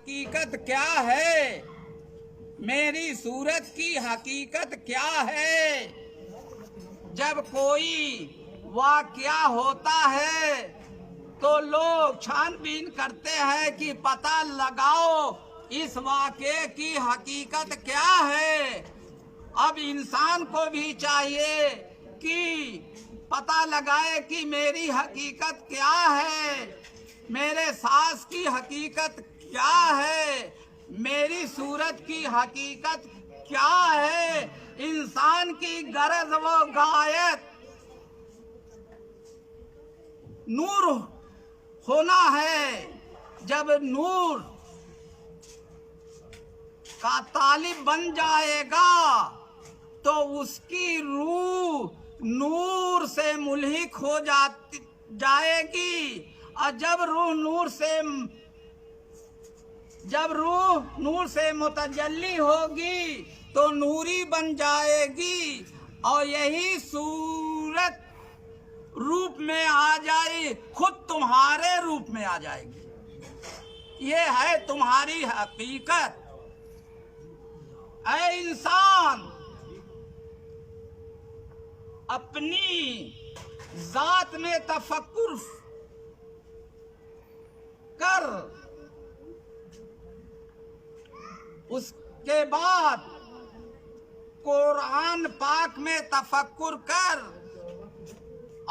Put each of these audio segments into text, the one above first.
हकीकत क्या है, मेरी सूरत की हकीकत क्या है। जब कोई वाकया होता है तो लोग छानबीन करते हैं कि पता लगाओ इस वाकये की हकीकत क्या है। अब इंसान को भी चाहिए कि पता लगाए कि मेरी हकीकत क्या है, मेरे सांस की हकीकत क्या है, मेरी सूरत की हकीकत क्या है। इंसान की गरज व गायत नूर होना है। जब नूर का तालिब बन जाएगा तो उसकी रूह नूर से मुल्हिक हो जाएगी, और जब रूह नूर से मुतजल्ली होगी तो नूरी बन जाएगी, और यही सूरत रूप में आ जाए, खुद तुम्हारे रूप में आ जाएगी। ये है तुम्हारी हकीकत। ऐ इंसान, अपनी जात में तफक्कुर कर, उसके बाद कुरान पाक में तफक्कुर कर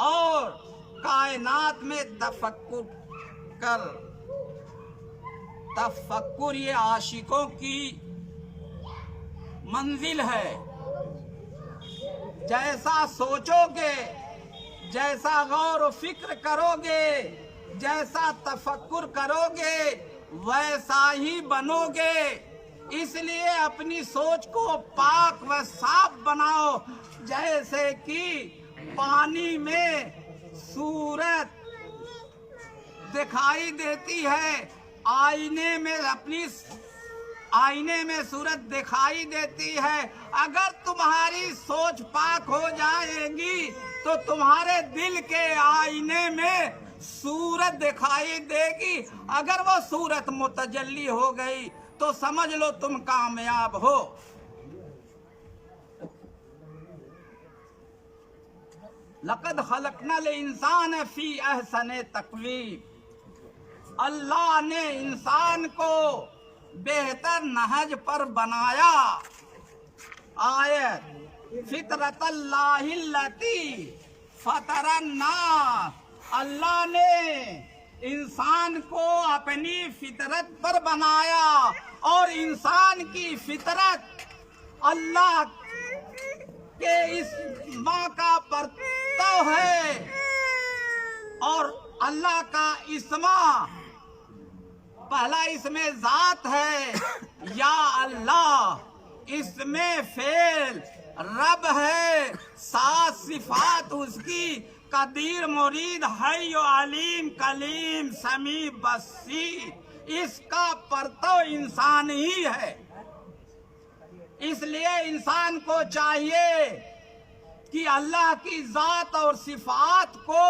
और कायनात में तफक्कुर कर। तफक्कुर ये आशिकों की मंजिल है। जैसा सोचोगे, जैसा गौर व फिक्र करोगे, जैसा तफक्कुर करोगे, वैसा ही बनोगे। इसलिए अपनी सोच को पाक व साफ बनाओ। जैसे कि पानी में सूरत दिखाई देती है, आईने में सूरत दिखाई देती है। अगर तुम्हारी सोच पाक हो जाएगी तो तुम्हारे दिल के आईने में सूरत दिखाई देगी। अगर वो सूरत मुतजल्ली हो गई तो समझ लो तुम कामयाब हो। लक़द खलक़नल इंसान फी अहसन तक़वीम। अल्लाह ने इंसान को बेहतर नहज पर बनाया। आयत फितरतल्लाहिल्लती फतरन्नास। अल्लाह ने इंसान को अपनी फितरत पर बनाया, और इंसान की फितरत अल्लाह के इस माँ का परतव है, और अल्लाह का इसमा पहला इसमें जात है, या अल्लाह इसमें फेल रब है, सात सिफात उसकी कदीर मुरीद हय अलीम कलीम समी बसीर। इसका परतव इंसान ही है। इसलिए इंसान को चाहिए कि अल्लाह की जात और सिफात को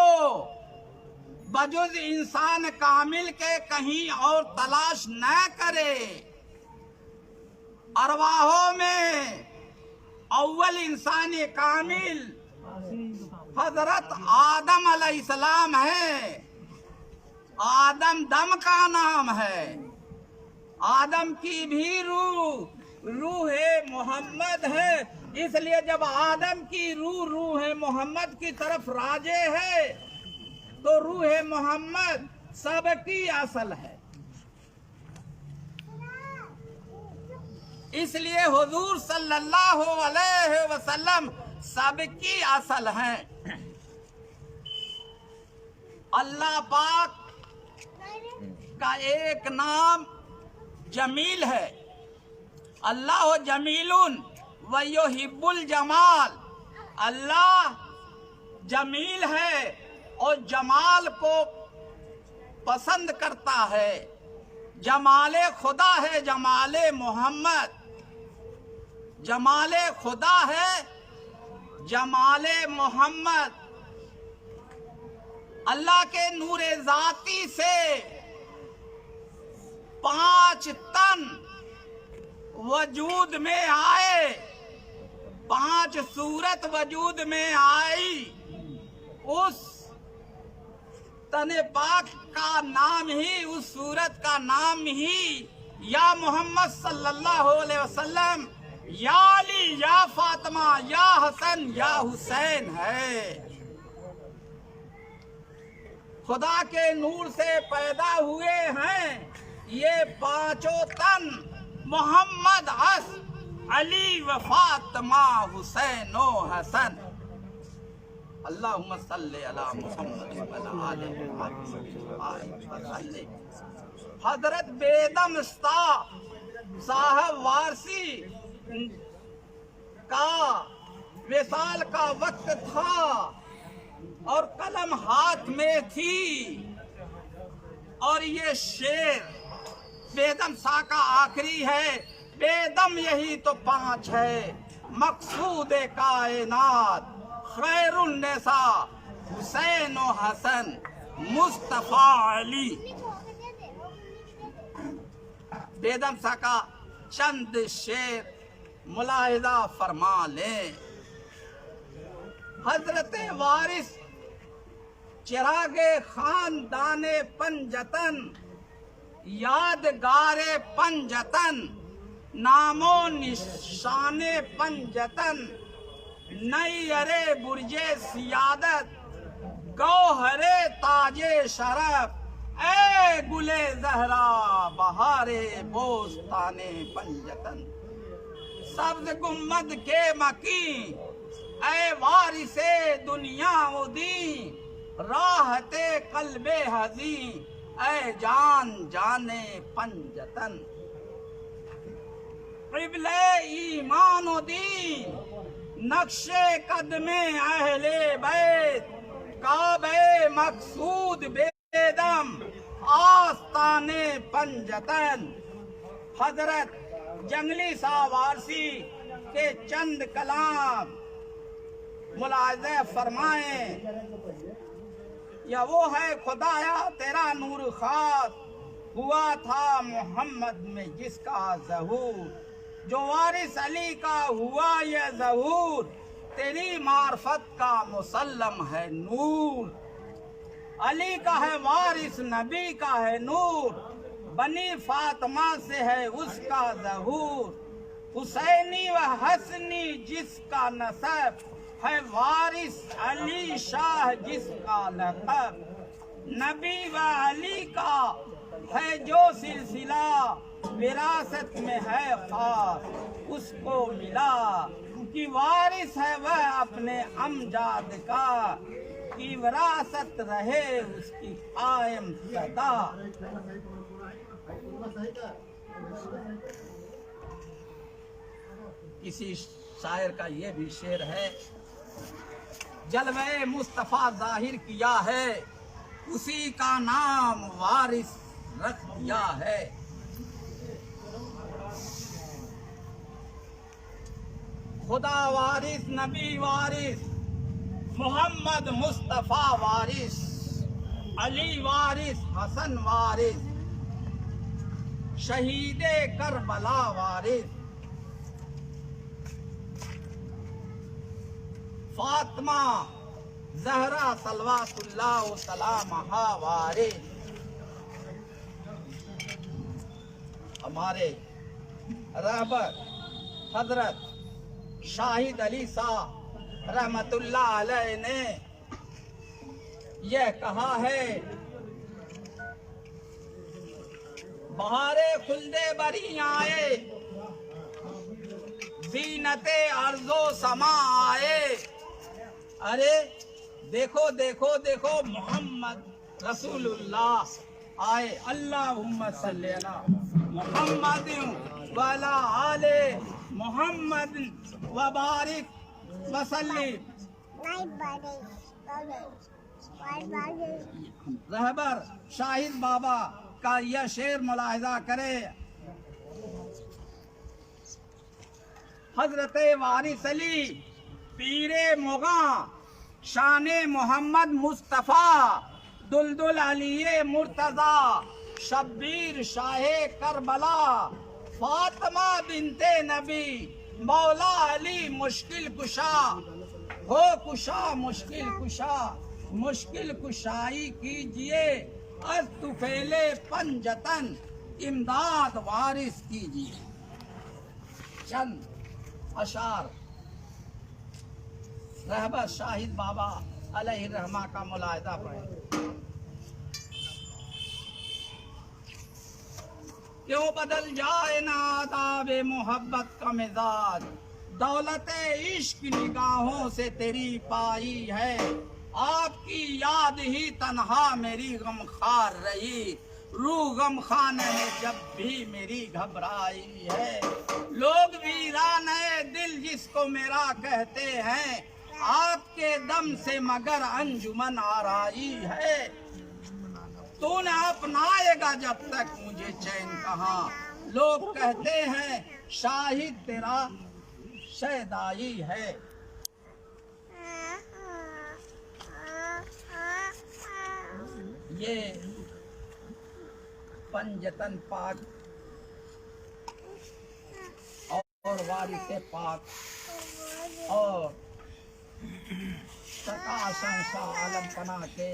बजुज़ इंसान कामिल के कहीं और तलाश न करे। अरवाहों में अव्वल इंसान कामिल हजरत आदम अलैहिस्सलाम है। आदम दम का नाम है। आदम की भी रूह मोहम्मद है। इसलिए जब आदम की रूह मोहम्मद की तरफ राजे है तो रूह मोहम्मद सबकी असल है। इसलिए हुजूर सल्लल्लाहु अलैहि वसल्लम सबकी असल हैं। अल्लाह पाक का एक नाम जमील है। अल्लाह जमीलुन व युहिब्बुल जमाल। अल्लाह जमील है और जमाल को पसंद करता है। जमाले खुदा है, जमाले मोहम्मद। जमाले खुदा है, जमाले मोहम्मद। अल्लाह के नूरे जाती से 5 5 तन वजूद में आए, 5 सूरत वजूद में आई, उस तने पाक का नाम ही, उस सूरत का नाम ही या मोहम्मद सल्लल्लाहु अलैहि वसल्लम, या अली, या फातिमा, या हसन, या हुसैन है। खुदा के नूर से पैदा हुए हैं ये 5 तन, मोहम्मद, हस, अली व फातिमा, हुसैन व हसन। अल्लाहुम्मा सल्ली अला मुहम्मद व अला आलि मुहम्मद। हजरत बेदम साहब वारसी का विसाल का वक्त था और कलम हाथ में थी, और ये शेर बेदम सा का आखिरी है। बेदम यही तो 5 है, मकसूद कायनात, खैरुन्निसा, हुसैन व हसन, मुस्तफा अली। बेदम सा का चंद शेर मुलाहिजा फरमा लें। हजरत वारिस चिरागे खानदाने पंजतन, यादगारे पंजतन, नामो निशाने पंजतन, नई अरे बुर्जे सियादत, गौहरे ताजे शरफ, ए गुले जहरा बहारे बोस्ताने पंजतन। सब्ज गुम्मद के मकी, ए वारिसे दुनिया उदी, राहते कल्बे हजी, ए जान जाने पंजतन। क़िबले ईमान दी, नक्शे कदमे अहले बैत, काबे मकसूद बेदम, आस्ताने पंजतन। हजरत जंगली सा वारसी के चंद कलाम मुलाहिज़े फरमाए। या वो है खुदाया तेरा नूर खास, हुआ था मोहम्मद में जिसका ज़हूर, जो वारिस अली का हुआ ये ज़हूर, तेरी मार्फत का मुसल्लम है नूर। अली का है वारिस, नबी का है नूर, बनी फातिमा से है उसका ज़हूर, हुसैनी व हसनी जिसका नसब, है वारिस अली शाह जिसका लक़ब। नबी व अली का है जो सिलसिला, विरासत में है खास उसको मिला, कि वारिस है वह अपने अमजाद का, कि विरासत रहे उसकी कायम सदा। किसी शायर का ये भी शेर है, जलवे मुस्तफा जाहिर किया है, उसी का नाम वारिस रख दिया है। खुदा वारिस, नबी वारिस, मोहम्मद मुस्तफा वारिस, अली वारिस, हसन वारिस, शहीदे करबला वारिस, फातिमा ज़हरा सलवातुल्लाह सलामहा वारिस। हमारे रहबर हजरत शाहिद अली साहब रहमतुल्लाह अलैह ने यह कहा है, बहारे खुल्दे बरी आए, ज़ीनते अर्ज़ो समा आए। अरे देखो देखो देखो मोहम्मद रसूलुल्लाह आए। अल्लाहुम्मा सल्ली अला मुहम्मद व अला आले मोहम्मद व बारिक व सल्लिम। रहबर शाहिद बाबा का यह शेर मुलाहिजा करे। हजरत वारिस अली पीरे मुगा शान मोहम्मद मुस्तफ़ा दुलदुल अली मुर्तज़ा शब्बीर शाहे करबला, फातिमा बिनते नबी, मौला अली मुश्किल कुशा, हो कुशा मुश्किल कुशा, मुश्किल कुशाई कीजिए, अज तुफेले पंजतन इमदाद वारिस कीजिए। चंद अशार रहबत शाहिद बाबा अलैहि रहमा का मुलाहिदा पढ़े। क्यों बदल जाए ना आदाबे मोहब्बत का मिजाज, दौलते इश्क निगाहों से तेरी पाई है, आपकी याद ही तन्हा मेरी गमखार रही, रूह गमखान है जब भी मेरी घबराई है। लोग वीरान है दिल जिसको मेरा कहते हैं, आपके दम से मगर अंजुमन आराई है। तू न अपनाएगा जब तक मुझे चैन कहाँ, लोग कहते हैं शाहिद तेरा शहदाई है। ये पंजतन पाक और वारिसे पाक और प्रकाशन शाह आलम पना के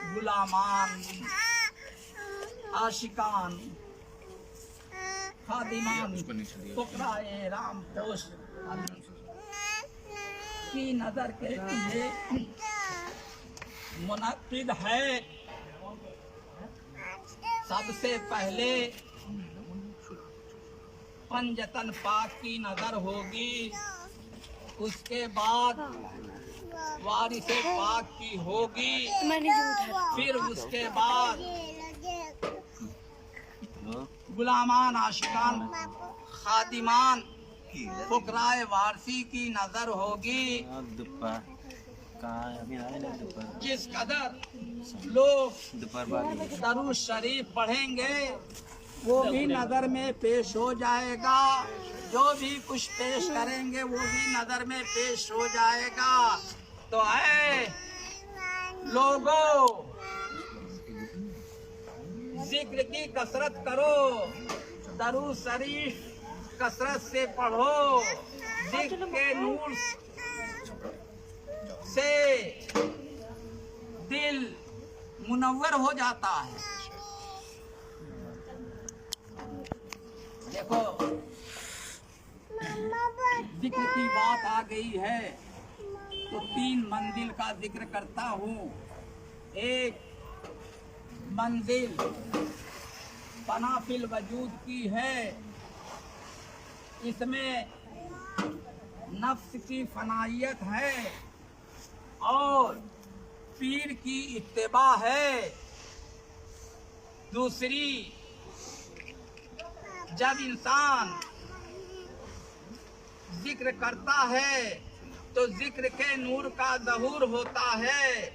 गुलामान, आशिकान, खादिमान, फुकराए राम पोश की नजर के लिए मुनक्किद है। सबसे पहले पंजतन पाक की नजर होगी, उसके बाद वारिसे पाक की होगी, फिर उसके बाद गुलामान, आशिकान, खादिमान, फुकराए वारसी की नजर होगी। जिस कदर लोग दरूद शरीफ पढ़ेंगे वो भी नजर में पेश हो जाएगा, जो भी कुछ पेश करेंगे वो भी नजर में पेश हो जाएगा। तो ऐ लोगों, जिक्र की कसरत करो, दरूद शरीफ कसरत से पढ़ो, जिक्र के नूर से दिल मुनव्वर हो जाता है। देखो जिक्र की बात आ गई है तो 3 मंजिल का जिक्र करता हूँ। एक मंजिल पनाफिल वजूद की है, इसमें नफ्स की फनाइयत है और पीर की इत्तिबा है। दूसरी, जब इंसान जिक्र करता है तो जिक्र के नूर का ज़हूर होता है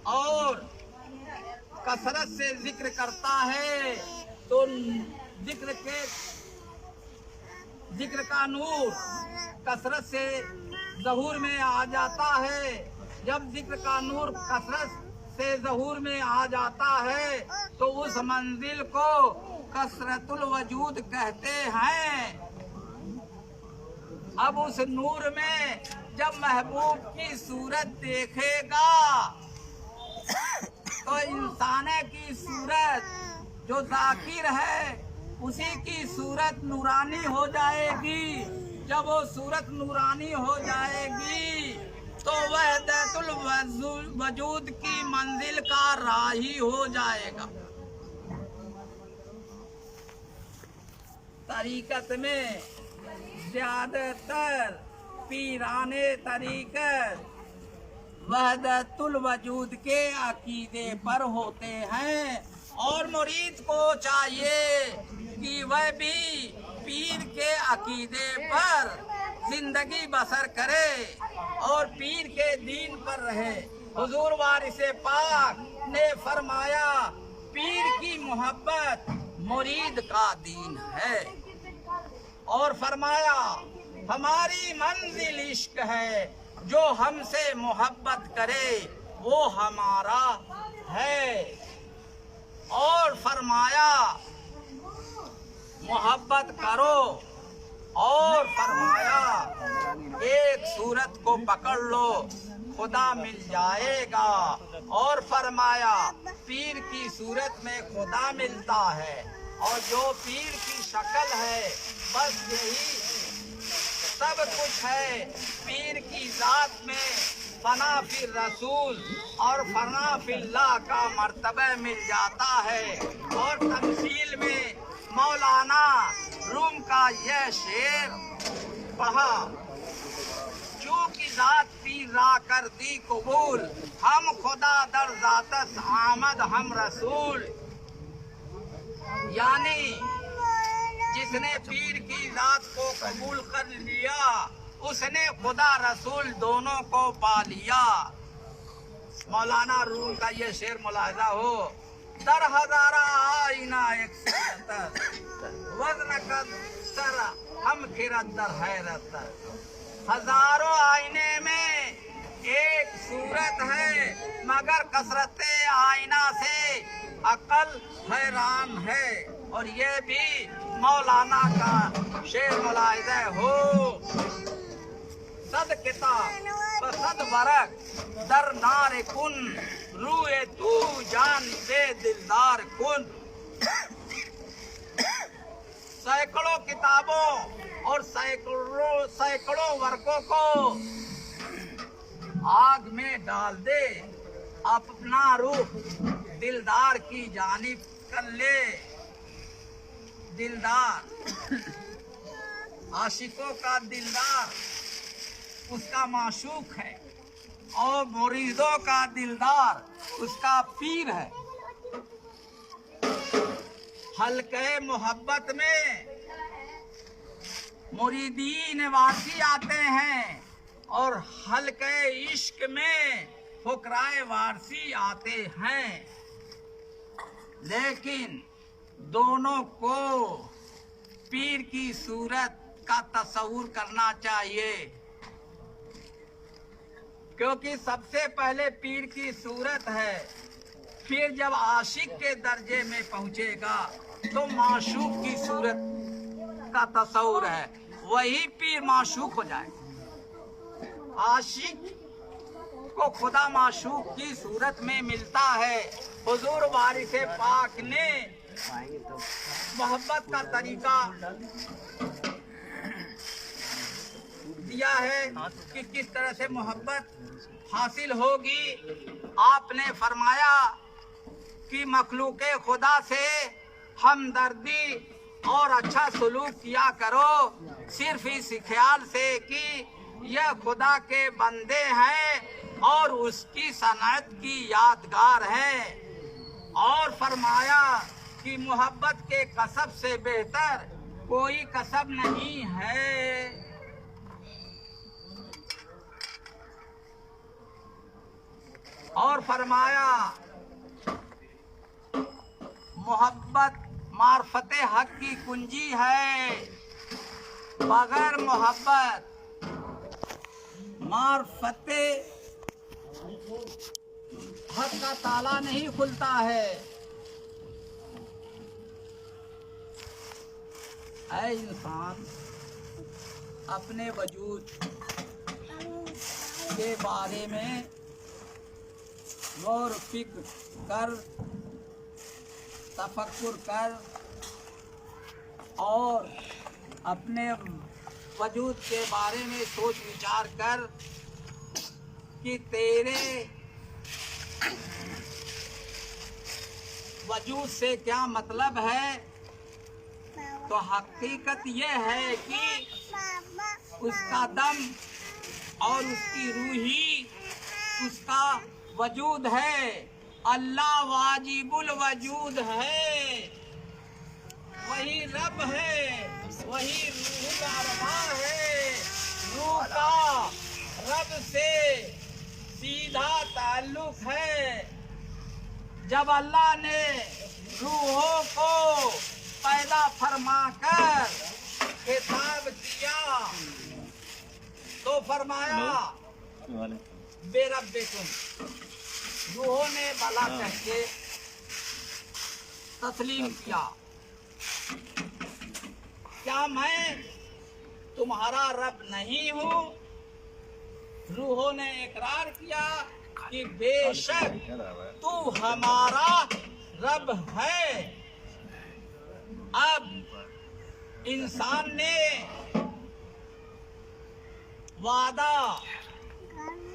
और कसरत से जिक्र करता है तो जिक्र का नूर कसरत से ज़हूर में आ जाता है। जब जिक्र का नूर कसरत से ज़हूर में आ जाता है तो उस मंजिल को कसरतुल वजूद कहते हैं। अब उस नूर में जब महबूब की सूरत देखेगा तो इंसान की सूरत जो जाकिर है उसी की सूरत नूरानी हो जाएगी। जब वो सूरत नूरानी हो जाएगी तो वहदतुल वजूद की मंजिल का राही हो जाएगा। तरीकत में ज्यादातर पीराने तरीकत वहदतुल वजूद के अकीदे पर होते हैं और मुरीद को चाहिए कि वह भी पीर के अकीदे पर जिंदगी बसर करे और पीर के दीन पर रहे। हुजूर वारिसे पाक ने फरमाया पीर की मोहब्बत मुरीद का दीन है और फरमाया हमारी मंजिल इश्क है, जो हमसे मोहब्बत करे वो हमारा है। और फरमाया मोहब्बत करो, और फरमाया एक सूरत को पकड़ लो खुदा मिल जाएगा, और फरमाया पीर की सूरत में खुदा मिलता है, और जो पीर की शक्ल है बस यही सब कुछ है। पीर की जात में फना फिर रसूल और फना फिल्लाह का मर्तबा मिल जाता है। और तमसील में मौलाना रूम का यह शेर पढ़ा, चूँकि जात पीर रा कर दी कबूल, हम खुदा दर जातस आमद हम रसूल। यानी जिसने पीर की जात को कबूल कर लिया उसने खुदा रसूल दोनों को पा लिया। मौलाना रूम का ये शेर मुलाहिजा हो, दर हजारा आईना एक वज़न का सर हम खिरत दर हैरत, हजारों आईने में एक सूरत है मगर कसरत आईना से अकल हैरान है। और ये भी मौलाना का शेर मुलाहिजा हो, सद किताब व सद वरक दर नार कुन, रूए तू जान बे दिलदार कुन। सैकड़ों किताबों और सैकड़ों वर्कों को आग में डाल दे, अपना रूह दिलदार की जानिब कर ले। दिलदार आशिकों का दिलदार उसका माशूक है, और मुरीदों का दिलदार उसका पीर है। हल्के मोहब्बत में मुरीदीन वासी आते हैं, और हल्के इश्क में फुकराए वारसी आते हैं। लेकिन दोनों को पीर की सूरत का तस्वुर करना चाहिए, क्योंकि सबसे पहले पीर की सूरत है, फिर जब आशिक के दर्जे में पहुंचेगा तो माशूक की सूरत का तस्वुर है, वही पीर माशूक हो जाए। आशिक को खुदा माशूक की सूरत में मिलता है। हुजूर वारिस पाक ने मोहब्बत का तरीका दिया है कि किस तरह से मोहब्बत हासिल होगी। आपने फरमाया कि मखलूके खुदा से हमदर्दी और अच्छा सलूक किया करो, सिर्फ इस ख्याल से कि यह खुदा के बंदे हैं और उसकी सनअत की यादगार है। और फरमाया कि मोहब्बत के कसब से बेहतर कोई कसब नहीं है। और फरमाया मोहब्बत मार्फते हक की कुंजी है, बगैर मोहब्बत मार्फते हक का ताला नहीं खुलता है। ऐ इंसान अपने वजूद के बारे में गौर फिक्र कर, तफक्कुर कर, और अपने वजूद के बारे में सोच विचार कर कि तेरे वजूद से क्या मतलब है। तो हकीकत यह है कि उसका दम और उसकी रूही उसका वजूद है। अल्लाह वाजिबुल वजूद है, वही रब है, वही रूहुल अरवाह है। रूह का रब से सीधा ताल्लुक है। जब अल्लाह ने रूहों को पैदा फरमा कर खिताब किया तो फरमाया बेरब्बिकुम, रूहों ने भला कह के तस्लीम किया। क्या मैं तुम्हारा रब नहीं हूँ? रूहों ने इकरार किया कि बेशक तू हमारा रब है। अब इंसान ने वादा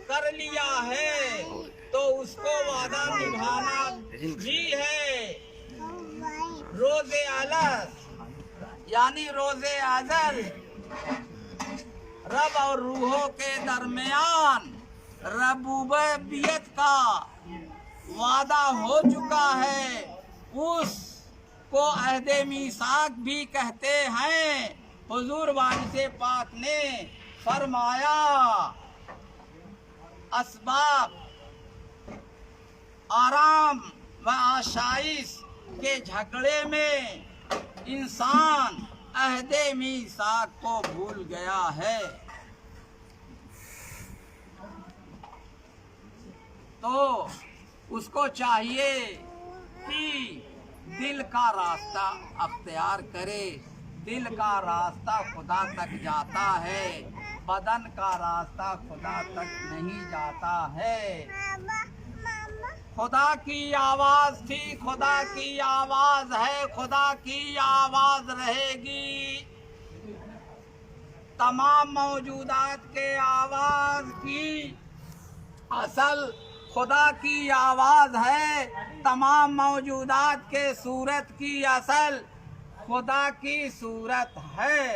कर लिया है तो उसको वादा निभाना भी है। रोज़े अलस यानी रोज़े अज़ल रब और रूहों के दरमियान रबूबियत का वादा हो चुका है। उसको अहदे मीसाक भी कहते हैं। हुजूर वारिसे पाक ने फरमाया, असबाब आराम व आशाइश के झगड़े में इंसान अहदे मीसाक को भूल गया है। तो उसको चाहिए कि दिल का रास्ता अख्तियार करे। दिल का रास्ता खुदा तक जाता है, बदन का रास्ता खुदा तक नहीं जाता है। खुदा की आवाज़ थी, खुदा की आवाज़ है, खुदा की आवाज़ रहेगी। तमाम मौजूदात के आवाज़ की असल खुदा की आवाज़ है। तमाम मौजूदात के सूरत की असल खुदा की सूरत है।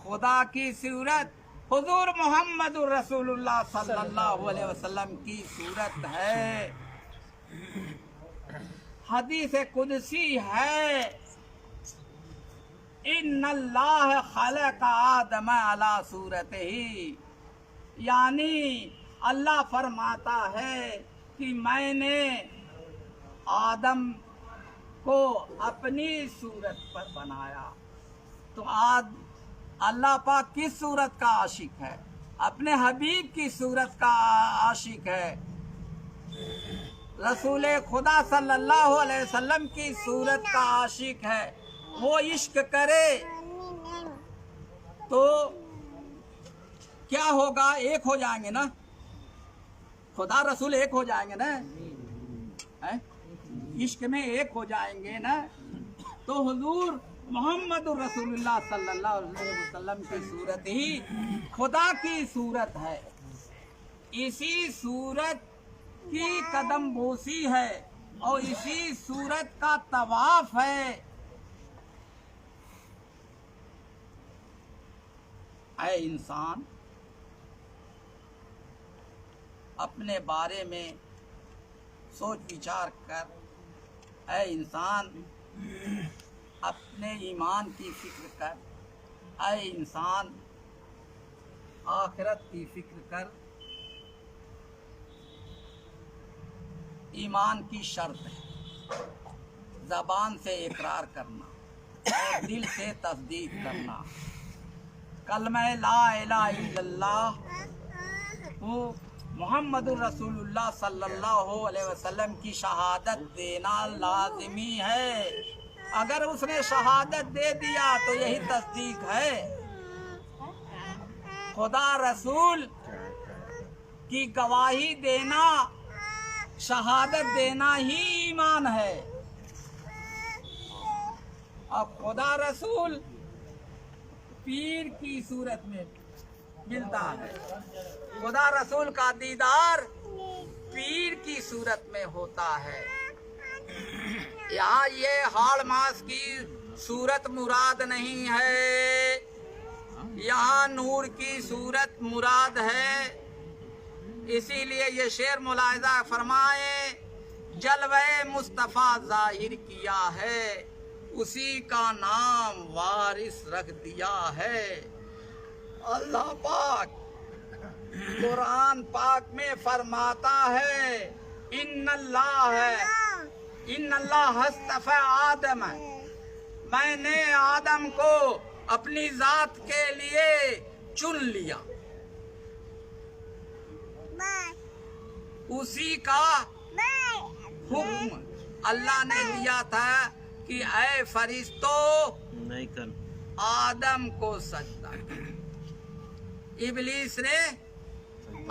खुदा की सूरत हुजूर मोहम्मद रसूलुल्लाह सल्लल्लाहु अलैहि वसल्लम की सूरत है। हदीस कुदसी है, इन्नल्लाह खलक़ आदम अला सूरतिही, यानी अल्लाह फरमाता है कि मैंने आदम को अपनी सूरत पर बनाया। तो आज अल्लाह पाक किस सूरत का आशिक है? अपने हबीब की सूरत का आशिक है। रसूल खुदा सल्लल्लाहु अलैहि वसल्लम की सूरत का आशिक है। वो इश्क करे तो क्या होगा? एक हो जाएंगे ना, खुदा रसूल एक हो जाएंगे ना, है? इश्क में एक हो जाएंगे ना। तो हुजूर मोहम्मद रसूलुल्लाह सल्लल्लाहु अलैहि वसल्लम की सूरत ही खुदा की सूरत है। इसी सूरत की कदम बोसी है और इसी सूरत का तवाफ है। ऐ इंसान, अपने बारे में सोच विचार कर। ऐ इंसान, अपने ईमान की फिक्र कर। ऐ इंसान, आखिरत की फिक्र कर। ईमान की शर्त है ज़बान से इकरार करना और दिल से तस्दीक करना। कलमा ला इलाहा इल्लल्लाह मुहम्मदुर रसूलुल्लाह सल्लल्लाहु अलैहि वसल्लम की शहादत देना लाजिमी है। अगर उसने शहादत दे दिया तो यही तस्दीक है। खुदा रसूल की गवाही देना, शहादत देना ही ईमान है। अब खुदा रसूल पीर की सूरत में मिलता है। खुदा रसूल का दीदार पीर की सूरत में होता है। यहाँ ये हाड़ मास की सूरत मुराद नहीं है, यहाँ नूर की सूरत मुराद है। इसीलिए ये शेर मुलाहिजा फरमाए, जलवे मुस्तफ़ा जाहिर किया है, उसी का नाम वारिस रख दिया है। अल्लाह पाक कुरान पाक में फरमाता है, इन्नल्लाह हस्तफ़ा आदम, मैंने आदम को अपनी जात के लिए चुन लिया। उसी का हुक्म अल्लाह ने दिया था कि ऐ फरिश्तों नहीं कर आदम को सजदा कर। इबलीस ने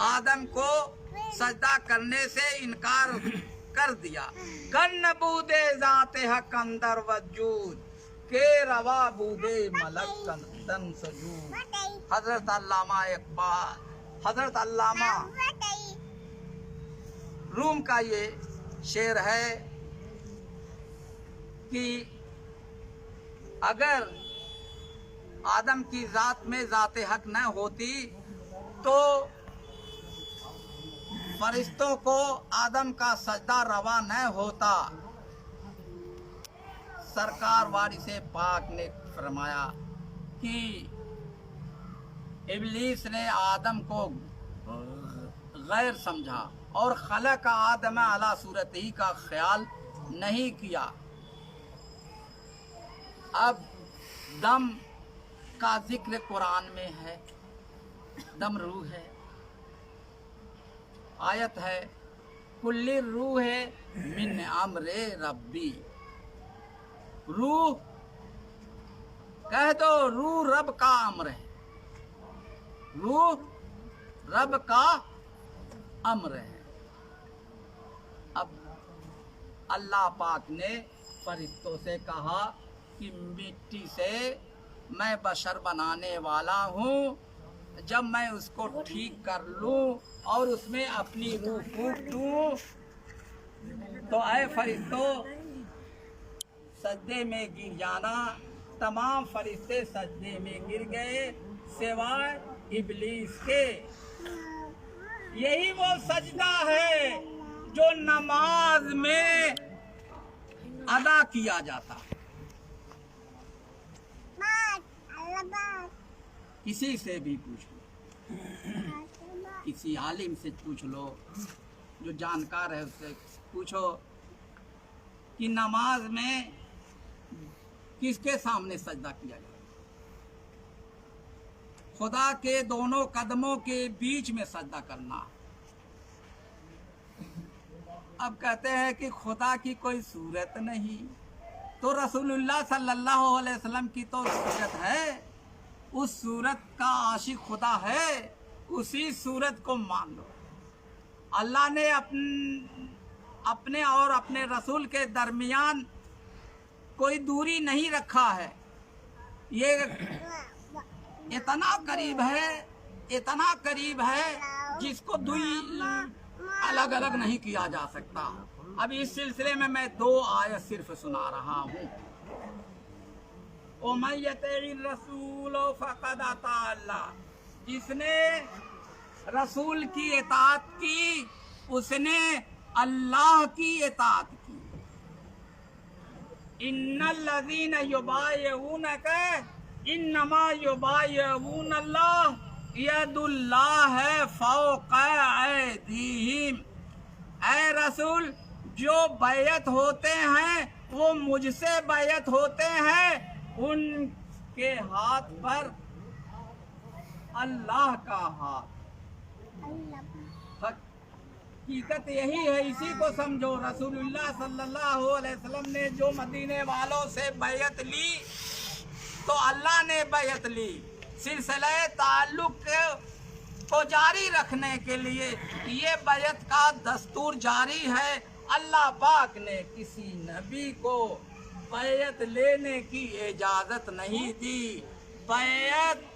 आदम को सजदा करने से इनकार कर दिया। गन बूदे जाते हक अंदर वजूद के रवा बूदे मलक तन सजूद। हजरत अल्लामा इकबाल, हजरत अल्लामा रूम का ये शेर है कि अगर आदम की जात में जाते हक न होती तो फरिश्तों को आदम का सजदा रवा न होता। सरकार वारिस पाक ने फरमाया कि इब्लीस ने आदम को गैर समझा और खलक आदम अला सूरत ही का ख्याल नहीं किया। अब दम का जिक्र कुरान में है, दम रूह है। आयत है कुल्ली रूह है मिन अमरे रब्बी। रूह कह दो रूह रब का अम्र है, रूह रब का अम्र है। अब अल्लाह पाक ने फरिश्तों से कहा कि मिट्टी से मैं बशर बनाने वाला हूँ, जब मैं उसको ठीक कर लूँ और उसमें अपनी रूह फूंक दूँ तो ऐ फरिश्तों सजदे में गिर जाना। तमाम फरिश्ते सजदे में गिर गए सिवाय इब्लीस के। यही वो सजदा है जो नमाज में अदा किया जाता। किसी से भी पूछ लो, किसी आलिम से पूछ लो, जो जानकार है उससे पूछो कि नमाज में किसके सामने सजदा किया जाता। खुदा के दोनों कदमों के बीच में सजदा करना। अब कहते हैं कि खुदा की कोई सूरत नहीं, तो रसूलुल्लाह सल्लल्लाहु अलैहि वसल्लम की तो सूरत है, उस सूरत का आशिक खुदा है, उसी सूरत को मान लो। अल्लाह ने अपने और अपने रसूल के दरमियान कोई दूरी नहीं रखा है। ये इतना करीब है, इतना करीब है जिसको दुई अलग अलग नहीं किया जा सकता। अब इस सिलसिले में मैं दो आयत सिर्फ सुना रहा हूँ। ओ मैयतिर रसूल फक़द अता अल्लाह, जिसने रसूल की इताअत की उसने अल्लाह की इताअत की। इन्नल्लज़ीना युबायऊनका इन्नमा युबायऊनल्लाह यदुल्लाह फौqa ऐदीहिम। ऐ रसूल, जो बैयत होते हैं वो मुझसे बैयत होते हैं, उनके हाथ पर अल्लाह का हाथ। हकीकत यही है, इसी को समझो। रसूलुल्लाह सल्लल्लाहु अलैहि वसल्लम ने जो मदीने वालों से बैयत ली तो अल्लाह ने बैयत ली। सिलसिला ताल्लुक को जारी रखने के लिए ये बैयत का दस्तूर जारी है। अल्लाह पाक ने किसी नबी को बैयत लेने की इजाजत नहीं दी। बैयत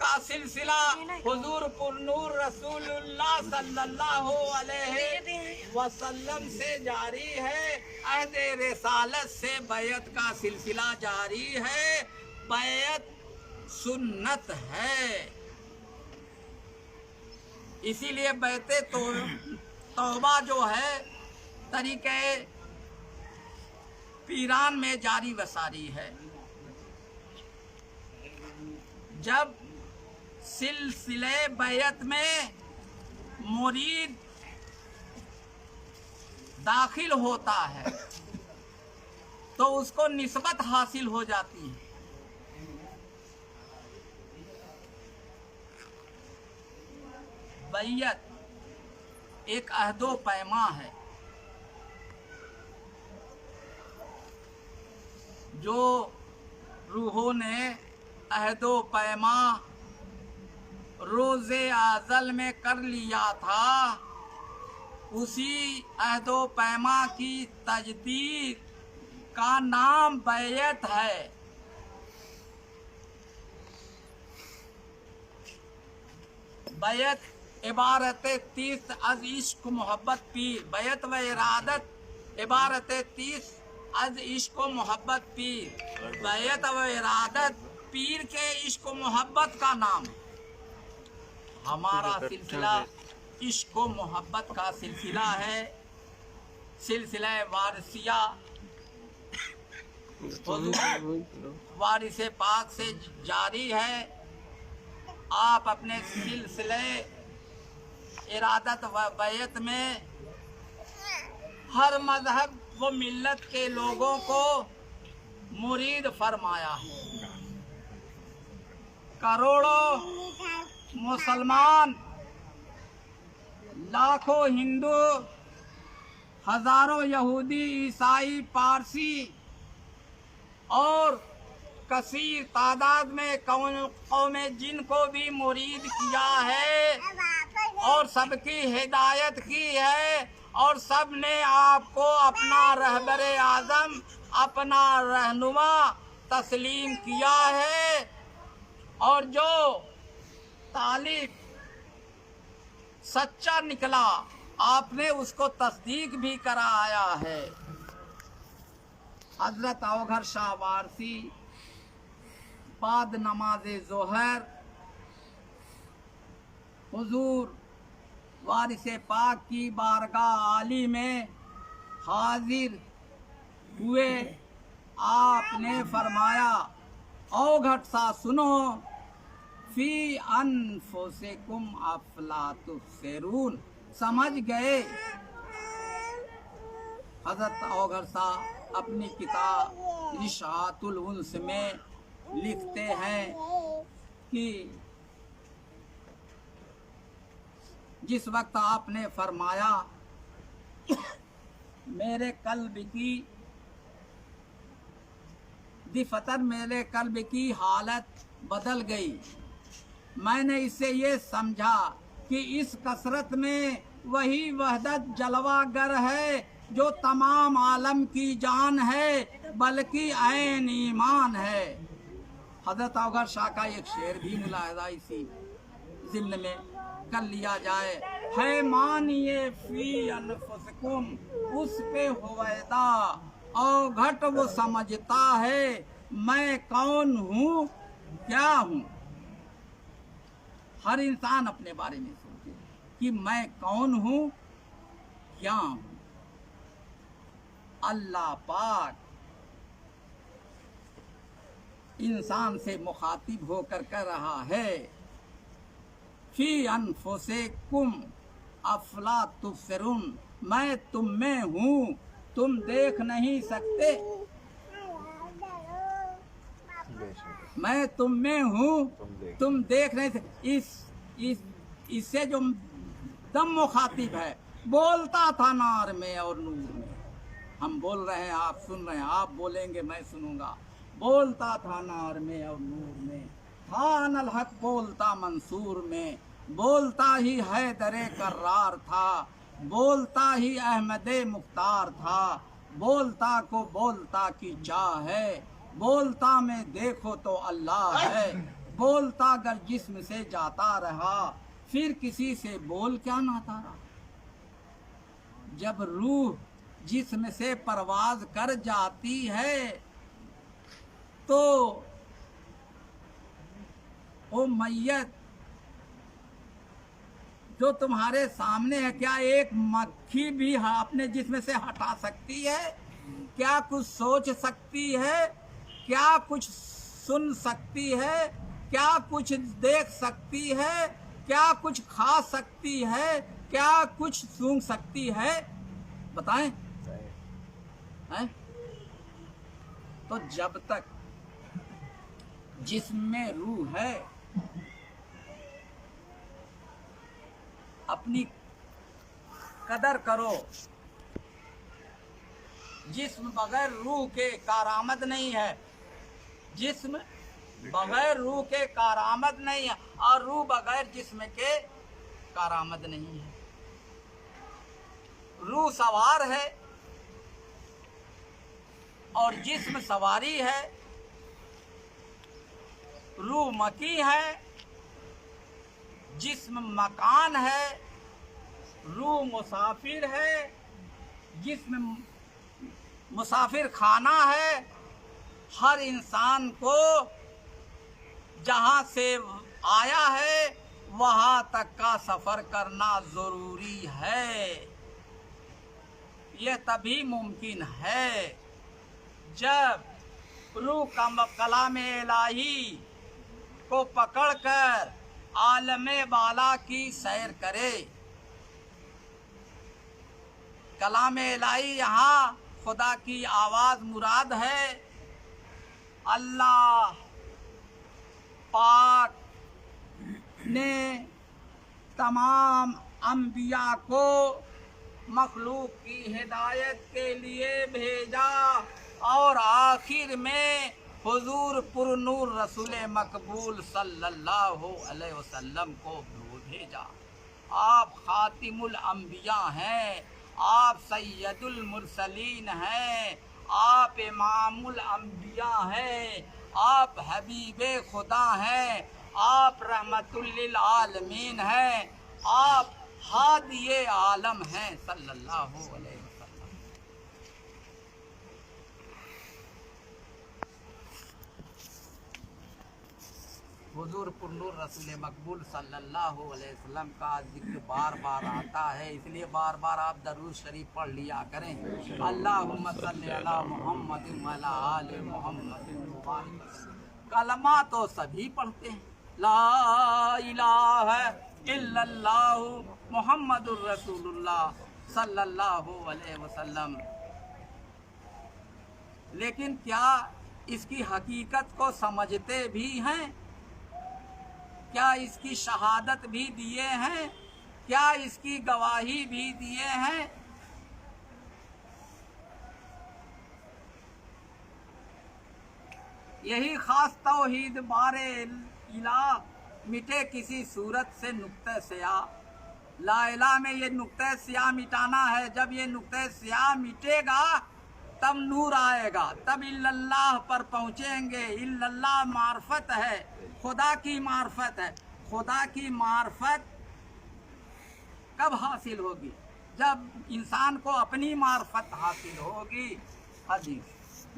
का सिलसिला हुजूर पुरनूर रसूलुल्लाह सल्लल्लाहु अलैहि वसल्लम से जारी है। अहदे रिसालत से बैयत का सिलसिला जारी है। बैयत सुन्नत है, इसीलिए बैते तौबा जो है तरीके पीरान में जारी वसारी है। जब सिलसिले बैयत में मुरीद दाखिल होता है तो उसको निस्बत हासिल हो जाती है। बैयत एक अहदो पैमा है, जो रूहों ने अहदो पैमा रोज़े आज़ल में कर लिया था, उसी अहदो पैमा की तजदीद का नाम बैयत है। बैयत इबारत तीस अज इश्क मोहब्बत पीर, बैयत व इरादत इबारत तीस अज इश्क मोहब्बत पीर, बैयत व इरादत पीर के इश्क मोहब्बत का नाम है। हमारा सिलसिला इश्क मोहब्बत का सिलसिला है, सिलसिला वारसिया वारिसे पाक से जारी है। आप अपने सिलसिले इरादत व बैयत में हर मजहब व मिल्लत के लोगों को मुरीद फरमाया है। करोड़ों मुसलमान, लाखों हिंदू, हजारों यहूदी, ईसाई, पारसी और कसीर तादाद में कौमें जिनको भी मुरीद किया है और सबकी हिदायत की है और सब ने आपको अपना रहबरे आज़म, अपना रहनुमा तस्लीम किया है। और जो तालिब सच्चा निकला, आपने उसको तस्दीक भी कराया है। हजरत अवघर शाह वारसी बाद नमाज जोहर हुजूर वारिसे पाक की बारगाह आली में हाजिर हुए। आपने फरमाया, अवघट सा सुनो, फी अनफुसिकुम अफला तुबसिरून। समझ गए? हजरत अवघर सा अपनी किताब इशाअतुल उन्स में लिखते हैं कि जिस वक्त आपने फरमाया मेरे कल्ब की दिफतर, मेरे कल्ब की हालत बदल गई। मैंने इससे ये समझा कि इस कसरत में वही वहदत जलवागर है जो तमाम आलम की जान है, बल्कि ऐन ईमान है। हजरत अवघर शाह का एक शेर भी मुलाहिजा इसी ज़िम्न में कर लिया जाए, है मानिए फी अनफुसिकुम, उस पे हुवैदा अवघट वो समझता है मैं कौन हूँ क्या हूँ। हर इंसान अपने बारे में सोचे कि मैं कौन हूँ क्या हूँ। अल्लाह पाक इंसान से मुखातिब होकर कह रहा है, फी अनफुसिकुम अफला तुबसिरून, मैं तुम में हूँ, तुम देख नहीं सकते। मैं तुम में हूँ, तुम देख नहीं सकते। इससे जो दम मुखातिब है, बोलता था नार में और नूर में। हम बोल रहे हैं, आप सुन रहे हैं, आप बोलेंगे मैं सुनूंगा। बोलता था नार में और नूर में, था अनल हक बोलता मंसूर में, बोलता ही हैदरे कर्रार था, बोलता ही अहमदे मुख्तार था, बोलता को बोलता की चाह है, बोलता में देखो तो अल्लाह है, बोलता अगर जिस्म से जाता रहा, फिर किसी से बोल क्या नाता रहा। जब रूह जिस्म से परवाज कर जाती है तो वो मैयत जो तुम्हारे सामने है, क्या एक मक्खी भी अपने जिस्म से हटा सकती है? क्या कुछ सोच सकती है? क्या कुछ सुन सकती है? क्या कुछ देख सकती है? क्या कुछ खा सकती है? क्या कुछ सूंघ सकती है? बताएं। है? तो जब तक जिस्म में रूह है, अपनी कदर करो। जिस्म बगैर रूह के कारामद नहीं है। जिस्म बगैर रूह के कारामद नहीं है और रूह बगैर जिस्म के कारामद नहीं है। रूह सवार है और जिस्म सवारी है। रूह मकी है, जिस्म मकान है। रूह मुसाफिर है, जिस्म मुसाफिर खाना है। हर इंसान को जहाँ से आया है वहाँ तक का सफ़र करना ज़रूरी है। यह तभी मुमकिन है जब रूह कलाम इलाही को पकड़कर आलमे बाला की सैर करे। कलाम इलाही यहाँ खुदा की आवाज़ मुराद है। अल्लाह पाक ने तमाम अंबिया को मखलूक की हिदायत के लिए भेजा और आखिर में हुजूर पुरनूर रसूल मकबूल सल्लल्लाहु अलैहि वसल्लम को भेजा। आप खातिमुल अंबिया हैं, आप सैयदुल मुरसलीन हैं, आप इमामुल अंबिया हैं, आप हबीबे खुदा हैं, आप रहमतुल लिल आलमीन हैं, आप हादिये आलम हैं सल्लल्लाहु अलैहि वसल्लम। हुजूर पुरनूर रसूल मकबूल सल्लल्लाहु अलैहि वसल्लम का जिक्र बार बार आता है, इसलिए बार बार आप दरूद शरीफ पढ़ लिया करें। अल्लाहुम्मा सल्ली अला मुहम्मद व अला आलि मुहम्मद। कलमा तो सभी पढ़ते हैं, ला इलाहा इल्लल्लाहु मुहम्मदुर रसूलुल्लाह सल्लल्लाहु अलैहि वसल्लम, लेकिन क्या इसकी हकीकत को समझते भी हैं? क्या इसकी शहादत भी दिए हैं? क्या इसकी गवाही भी दिए हैं? यही खास तौहीद बारे इलाह मिटे किसी सूरत से नुक्ते स्या। ला इलाह में ये नुक्ते स्या मिटाना है। जब ये नुक्ते स्या मिटेगा तब नूर आएगा, तब इल्लल्लाह पर पहुँचेंगे। इल्लल्लाह मार्फत है, खुदा की मार्फत है। खुदा की मार्फत कब हासिल होगी? जब इंसान को अपनी मार्फत हासिल होगी। हदीस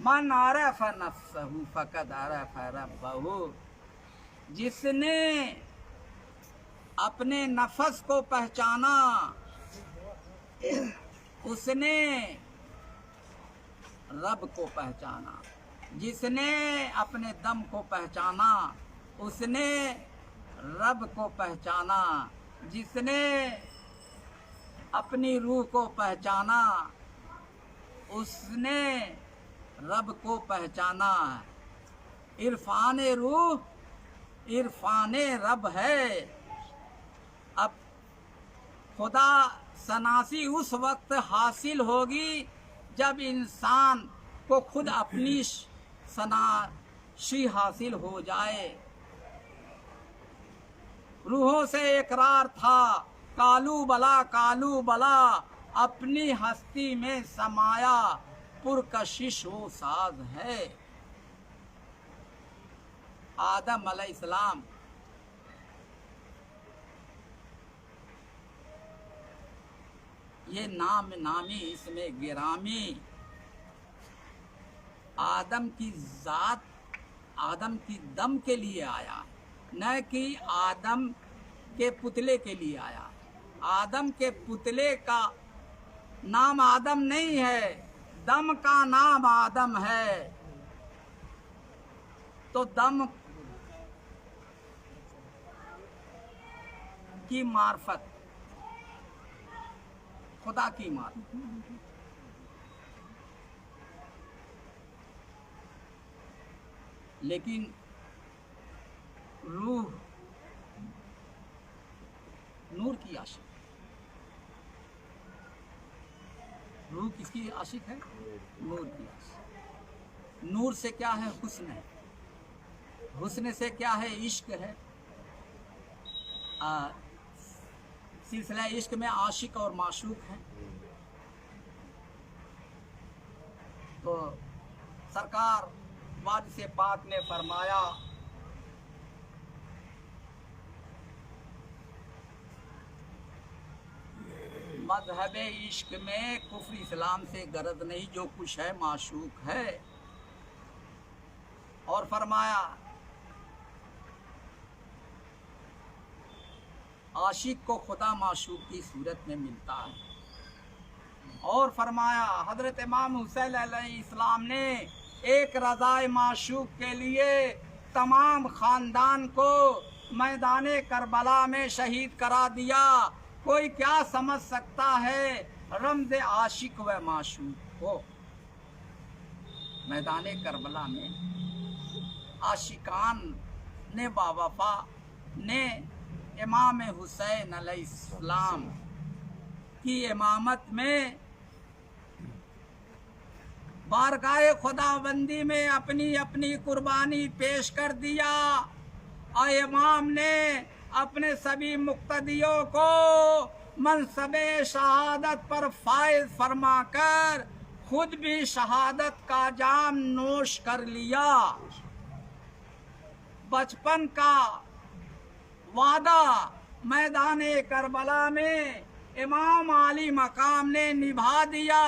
मन अरफ नफ्सहु फकद अरफ रब्बहु, जिसने अपने नफ्स को पहचाना उसने रब को पहचाना। जिसने अपने दम को पहचाना उसने रब को पहचाना। जिसने अपनी रूह को पहचाना उसने रब को पहचाना। इरफान रूह इरफान रब है। अब खुदा सनासी उस वक्त हासिल होगी जब इंसान को खुद अपनी सनाशी हासिल हो जाए। रूहों से इकरार था कालू बला, अपनी हस्ती में समाया पुरकशिश वो साज है। आदम अलैहिस्सलाम ये नामी इसमें गिरामी आदम की जात, आदम की दम के लिए आया, न कि आदम के पुतले के लिए आया। आदम के पुतले का नाम आदम नहीं है, दम का नाम आदम है। तो दम की मार्फत खुदा की मार्फत। लेकिन रूह नूर की आशिक, रूह किसकी आशिक है? नूर की आशिक। नूर से क्या है? हुस्न है। हुस्न से क्या है? इश्क है। सिलसिला इश्क में आशिक और माशूक है। तो सरकार वारिस पाक ने फरमाया, मजहब इश्क में कुफ्र इस्लाम से गरज नहीं, जो कुछ है माशूक है। और फरमाया आशिक को खुदा माशूक की सूरत में मिलता है। और फरमाया हजरत इमाम हुसैन अलैहिस्सलाम ने एक रज़ाए माशूक के लिए तमाम ख़ानदान को मैदाने करबला में शहीद करा दिया। कोई क्या समझ सकता है रमज़ आशिक व माशूक को? मैदाने करबला में आशिकान ने बावफा ने इमाम हुसैन अलैहिस्सलाम की इमामत में बारगाह खुदाबंदी में अपनी अपनी कुर्बानी पेश कर दिया और इमाम ने अपने सभी मुक्तदियों को मनसबे शहादत पर फायज फरमाकर खुद भी शहादत का जाम नोश कर लिया। बचपन का वादा मैदाने करबला में इमाम आली मकाम ने निभा दिया।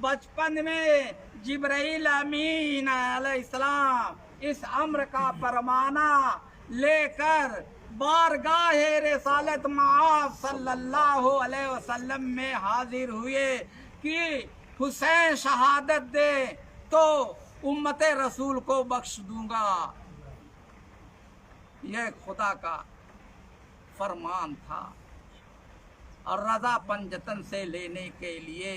बचपन में जिब्राइल अमीन अलैहिस्सलाम इस अम्र का परमाना लेकर बारगाहे रिसालत मआब सल्लल्लाहु अलैहि वसल्लम में हाजिर हुए कि हुसैन शहादत दे तो उम्मते रसूल को बख्श दूंगा। यह खुदा का फरमान था। और रजा पंजतन से लेने के लिए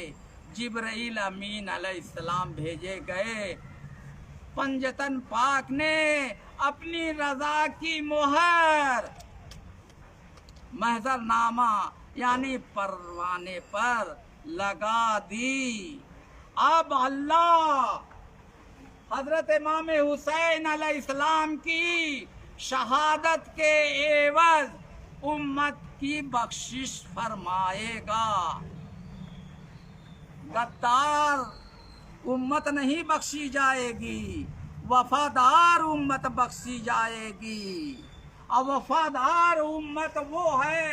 जिब्राइल अमीन अलैहिस्सलाम भेजे गए। पंजतन पाक ने अपनी रजा की मोहर महजरनामा यानी परवाने पर लगा दी। अब अल्लाह हजरत इमाम हुसैन अलैहिस्सलाम की शहादत के एवज उम्मत की बख्शिश फरमाएगा। गद्दार उम्मत नहीं बख्शी जाएगी, वफादार उम्मत बख्शी जाएगी। और वफादार उम्मत वो है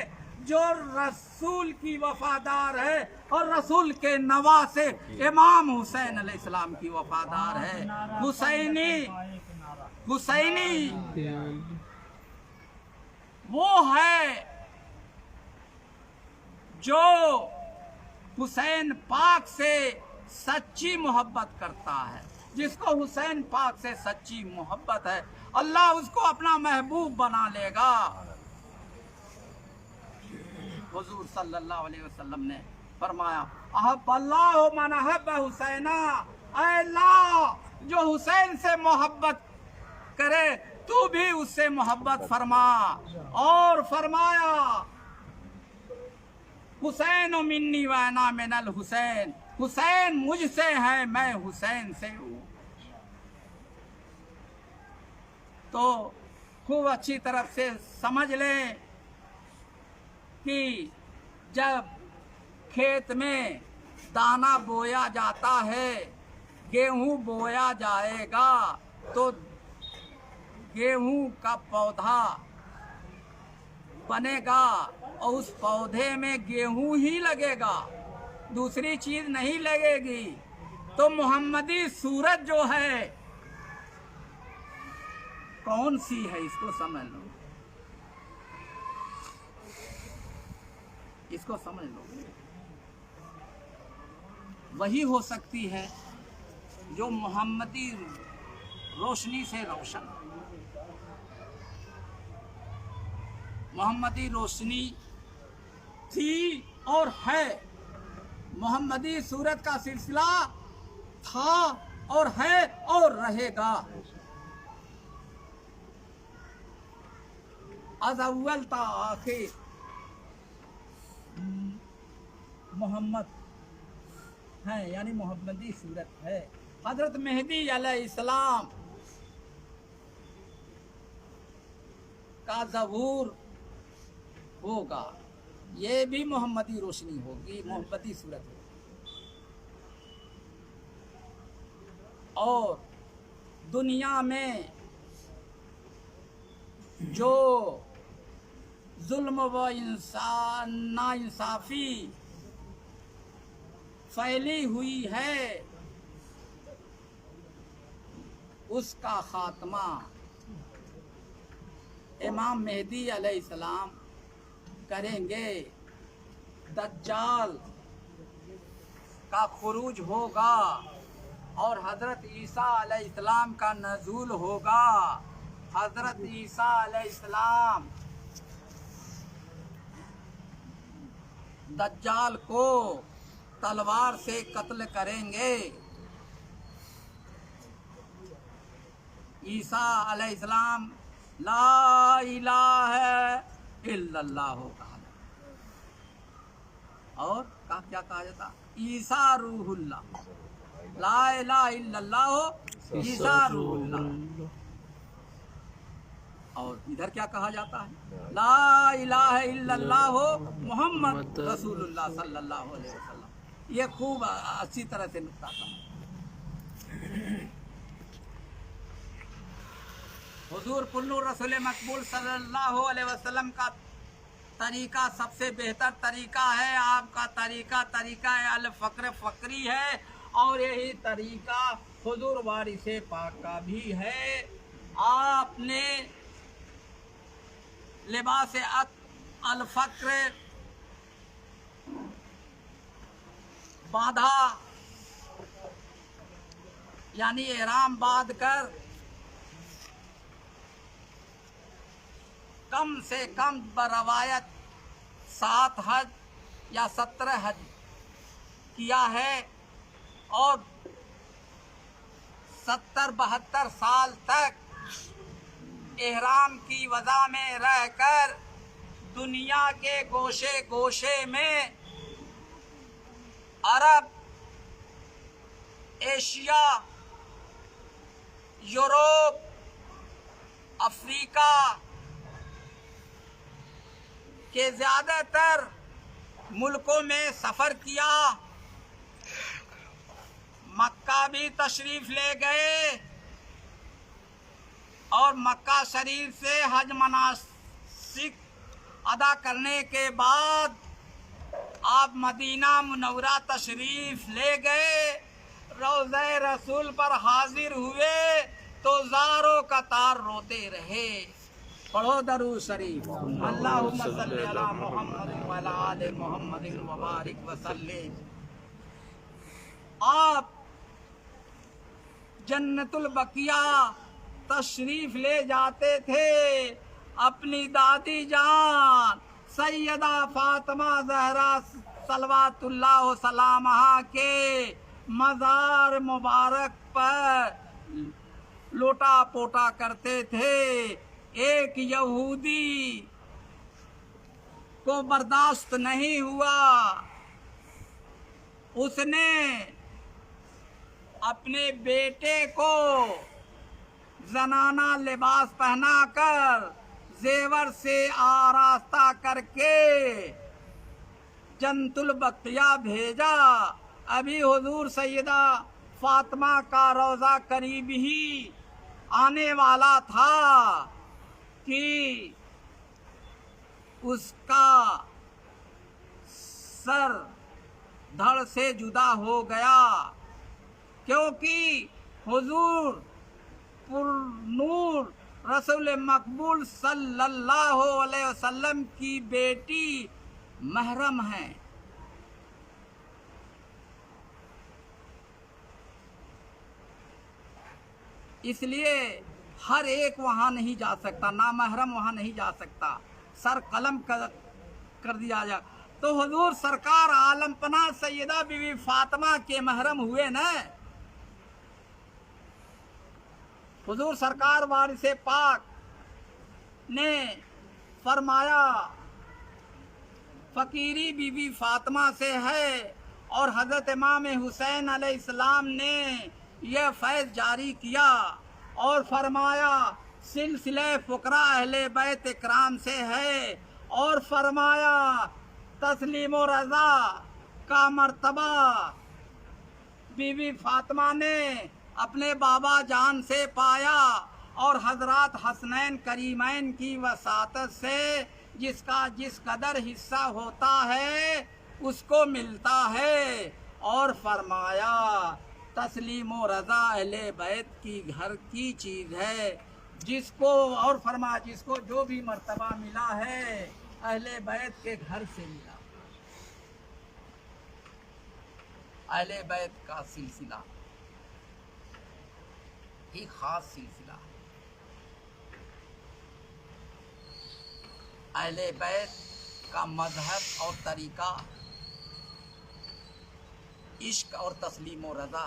जो रसूल की वफादार है और रसूल के नवासे इमाम हुसैन अलैहिस्सलाम की वफादार है। हुसैनी वो है जो हुसैन पाक से सच्ची मोहब्बत करता है। जिसको हुसैन पाक से सच्ची मोहब्बत है अल्लाह उसको अपना महबूब बना लेगा। हुजूर सल्लल्लाहु अलैहि वसल्लम ने फरमाया अहब अल्लाह मन अहब हुसैना, अल्लाह जो हुसैन से मोहब्बत करे तू भी उससे मोहब्बत फरमा। और फरमाया हुसैन मिन्नी व अना मिनल हुसैन, हुसैन मुझसे है मैं हुसैन से हूँ। तो खूब अच्छी तरफ से समझ लें कि जब खेत में दाना बोया जाता है, गेहूं बोया जाएगा तो गेहूं का पौधा बनेगा और उस पौधे में गेहूं ही लगेगा, दूसरी चीज नहीं लगेगी। तो मोहम्मदी सूरत जो है कौन सी है इसको समझ लो, इसको समझ लो। वही हो सकती है जो मोहम्मदी रोशनी से रोशन। मोहम्मदी रोशनी थी और है, मोहम्मदी सूरत का सिलसिला था और है और रहेगा। अज अव्वल ता आखिर मोहम्मद हैं, यानी मोहम्मदी सूरत है। हजरत मेहदी अलैहिस्सलाम का ज़हूर होगा, ये भी मोहम्मदी रोशनी होगी, मोहम्मदी सूरत होगी। और दुनिया में जो जुल्म व नाइंसाफ़ी फैली हुई है, उसका खात्मा इमाम मेहदी अलैहिस्सलाम करेंगे। दज्जाल का खुरूज होगा और हज़रत ईसा अलैहिस्सलाम का नज़ूल होगा। हज़रत ईसा अलैहिस्सलाम दज्जाल को तलवार से कत्ल करेंगे। ईसा अलैहिस्सलाम ला इलाहा इल्लल्लाह कहा, और क्या कहा जाता, ईसा रूहुल्लाह, ला इलाहा इल्लल्लाह ईसा रूहुल्लाह। और इधर क्या कहा जाता है, ला इलाहा इल्लल्लाह मोहम्मद रसूलुल्लाह सल्लल्लाहु अलैहि वसल्लम। ये खूब अच्छी तरह से नुक्ता था। हुजूर कुल्लू रसूल मकबूल सल्लल्लाहु अलैहि वसल्लम का तरीका सबसे बेहतर तरीका है। आपका तरीका है अल फ़क्र फ़क्री है, और यही तरीका हुजूर वारिसे पाक का भी है। आपने लिबास अल फ़क्र बांधा, यानी एहराम बांध कर कम से कम बरवायत 7 हज या 17 हज किया है, और 70-72 साल तक एहराम की वजह में रहकर दुनिया के गोशे गोशे में, अरब, एशिया, यूरोप, अफ्रीका के ज़्यादातर मुल्कों में सफ़र किया। मक्का भी तशरीफ़ ले गए, और मक्का शरीफ से हज मनासिक अदा करने के बाद आप मदीना मुनव्वरा तशरीफ़ ले गए। रोज़े रसूल पर हाजिर हुए तो ज़ारो कतार रोते रहे। पढ़ो दरूद शरीफ, अल्लाहुम्मा सल्ली अला मुहम्मद व अला आले मुहम्मद व बारिक व सल्लिम। आप जन्नतुल बकिया तशरीफ ले जाते थे अपनी दादी जान सैयदा फातिमा ज़हरा सलवातुल्लाह सलामहा के मज़ार मुबारक पर लोटा पोटा करते थे। एक यहूदी को बर्दाश्त नहीं हुआ, उसने अपने बेटे को जनाना लिबास पहनाकर जेवर से आरास्ता करके जन्नतुल बकिया भेजा। अभी हुजूर सैयदा फातिमा का रोज़ा करीब ही आने वाला था कि उसका सर धड़ से जुदा हो गया, क्योंकि हुजूर पुरनूर रसूल मकबूल सल्लल्लाहु अलैहि वसल्लम की बेटी महरम है। इसलिए हर एक वहाँ नहीं जा सकता, ना महरम वहाँ नहीं जा सकता, सर कलम कर दिया जाए। तो हुजूर सरकार आलमपना सैयदा बीवी फातिमा के महरम हुए न। हुजूर सरकार वारिसे पाक ने फरमाया फ़कीरी बीवी फातिमा से है और हजरत इमाम हुसैन अलैहिस्सलाम ने यह फैज़ जारी किया और फरमाया सिलसिले फ़ुक़रा अहले बैत इकराम से है, और फरमाया तस्लीम व रज़ा का मर्तबा बीबी फातिमा ने अपने बाबा जान से पाया, और हजरत हसनैन करीमैन की वसातत से जिसका जिस कदर हिस्सा होता है उसको मिलता है। और फरमाया तस्लीम व रज़ा अहले बैत की घर की चीज़ है, जिसको, और फरमाया जिसको जो भी मर्तबा मिला है अहले बैत के घर से मिला। अहले बैत का सिलसिला एक खास सिलसिला है। अहले बैत का मजहब और तरीका इश्क और तस्लीम व रज़ा।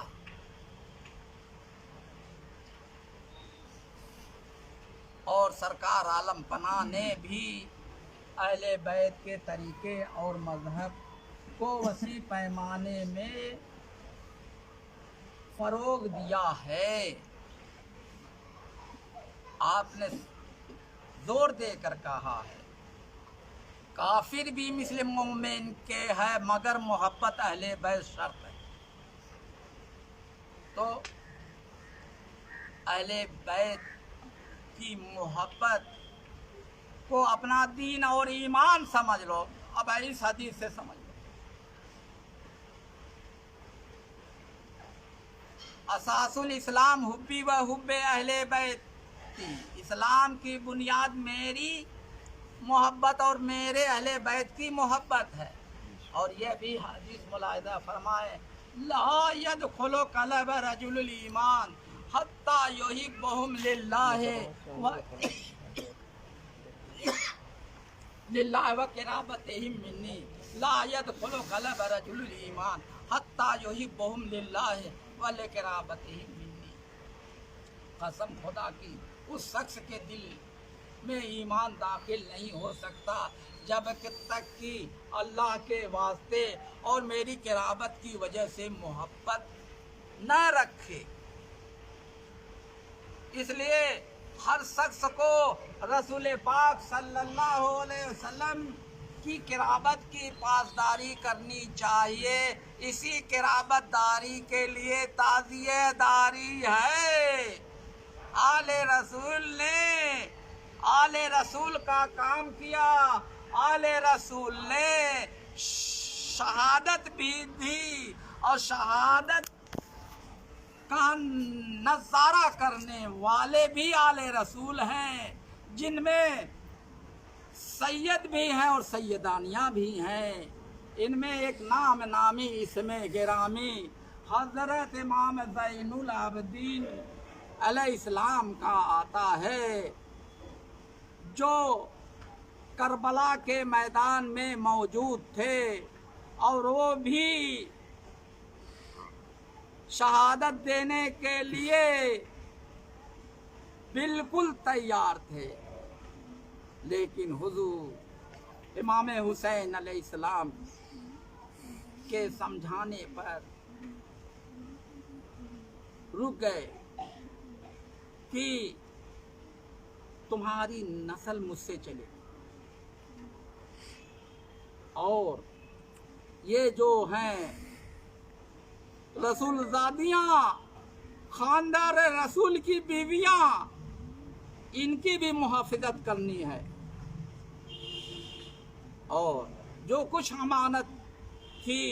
और सरकार आलम पनाह ने भी अहले बैत के तरीके और मजहब को वसी पैमाने में फरोग दिया है। आपने जोर देकर कहा है काफिर भी मुस्लिम मोमिन के है मगर मोहब्बत अहले बैत शर्त है। तो अहले बैत की मोहब्बत को अपना दीन और ईमान समझ लो। अब इस हदीस से समझ लो, असासुल इस्लाम हुब्बी व हुब्बे अहले बैत। इस्लाम की बुनियाद मेरी मोहब्बत और मेरे अहले बैत की मोहब्बत है। और यह भी हदीस मुलाहिदा फरमाए ला यदखुलु क़ल्ब रजुलिल ईमान हत्ता युहिब्बुहुम लिल्लाहि व क़राबतिहिम मिन्नी ला यदखुलु क़ल्ब रजुलिल ईमान हत्ता युहिब्बुहुम लिल्लाहि व क़राबतिहिम मिन्नी। कसम खुदा की उस शख्स के दिल में ईमान दाखिल नहीं हो सकता जब तक कि अल्लाह के वास्ते और मेरी क़राबत की वजह से मोहब्बत न रखे। इसलिए हर शख्स को रसूल पाक सल्लल्लाहु अलैहि वसल्लम की क़राबत की पासदारी करनी चाहिए। इसी क़राबतदारी के लिए ताज़ियेदारी है। आले रसूल ने आले रसूल का काम किया। आले रसूल ने शहादत भी दी, और शहादत का नज़ारा करने वाले भी आले रसूल हैं, जिनमें सैयद भी हैं और सैयदानियाँ भी हैं। इनमें एक नाम नामी इसमें गिरामी हज़रत इमाम ज़ैनुल आबिदीन अलैहिस्सलाम का आता है, जो करबला के मैदान में मौजूद थे, और वो भी शहादत देने के लिए बिल्कुल तैयार थे। लेकिन हुजूर इमाम हुसैन अलैहिस्सलाम के समझाने पर रुक गए कि तुम्हारी नस्ल मुझसे चले, और ये जो हैं रसूलजादियाँ खानदार रसूल की बीवियाँ, इनकी भी मुहाफ़िज़त करनी है। और जो कुछ अमानत थी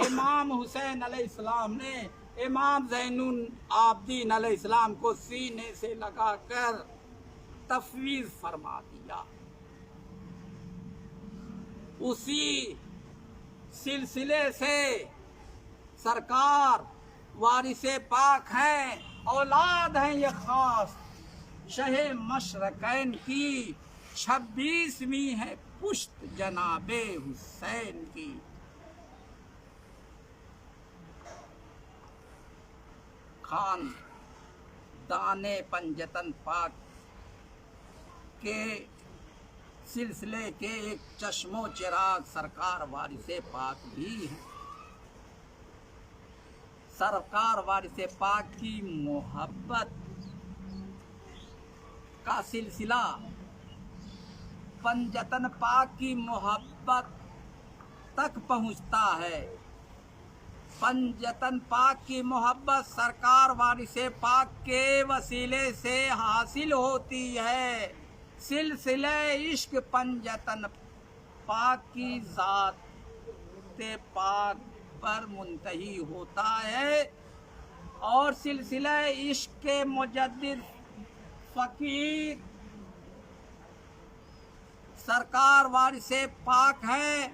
इमाम हुसैन अलैहिस्सलाम ने इमाम ज़ैनुल आबिदीन अलैहिस्सलाम को सीने से लगाकर तफवीज़ फरमा दिया। उसी सिलसिले से सरकार वारिसे पाक हैं, औलाद हैं ये खास शहे मशरकैन की 26वीं है पुश्त जनाबे हुसैन की। खान दाने पंजतन पाक के सिलसिले के एक चश्मो चिराग सरकार वारिसे पाक भी हैं। सरकार वारिस पाक की मोहब्बत का सिलसिला पंजतन पाक की मोहब्बत तक पहुँचता है। पंजतन पाक की मोहब्बत सरकार वारिस पाक के वसीले से हासिल होती है। सिलसिले इश्क पंजतन पाक की ज़ात पाक पर मुंतही होता है और सिलसिले इश्क के मुजद्दिद फ़कीर सरकार वारिस पाक है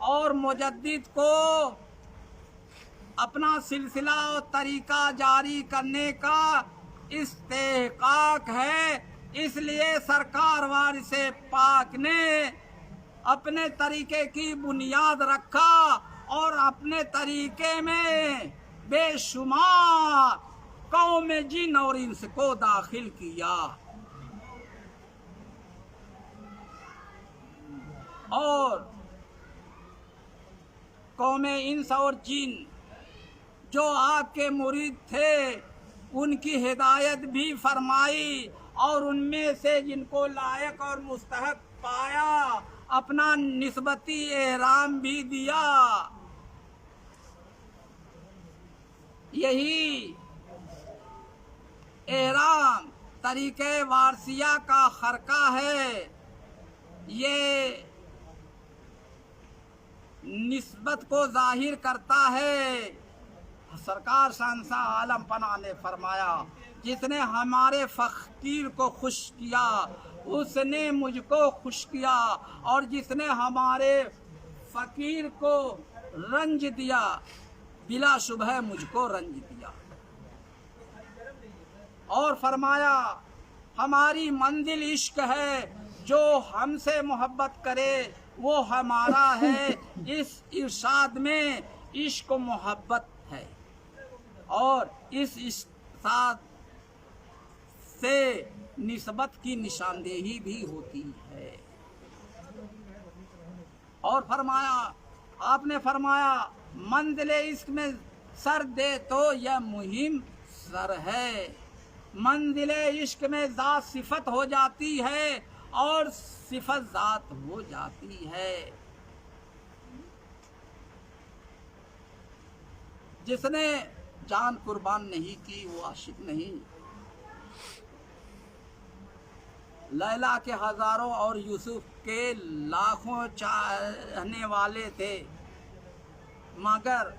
और मुजद्दिद को अपना सिलसिला और तरीका जारी करने का इस्तेहकाक है। इसलिए सरकार वारिस पाक ने अपने तरीके की बुनियाद रखा और अपने तरीके में बेशुमार कौम जिन और इंस को दाखिल किया और कौम इंस और जिन जो आपके मुरीद थे उनकी हिदायत भी फरमाई और उनमें से जिनको लायक और मुस्तहक पाया अपना निस्बती एहराम भी दिया। यही एहराम तरीके वारसिया का खरका है। ये निस्बत को जाहिर करता है। सरकार शहंशाह आलम पना ने फरमाया, जिसने हमारे फ़कीर को खुश किया उसने मुझको खुश किया और जिसने हमारे फ़कीर को रंज दिया बिला शुबह मुझको रंज दिया। और फरमाया, हमारी मंजिल इश्क है, जो हमसे मोहब्बत करे वो हमारा है। इस इरशाद में इश्क मोहब्बत है और इस इरशाद से निस्बत की निशानदेही भी होती है। और फरमाया, आपने फरमाया, मंजिले इश्क में सर दे तो यह मुहिम सर है। मंजिले इश्क में ज़ात सिफत हो जाती है और सिफत ज़ात हो जाती है। जिसने जान कुर्बान नहीं की वो आशिक नहीं। लैला के हजारों और यूसुफ के लाखों चाहने वाले थे, मगर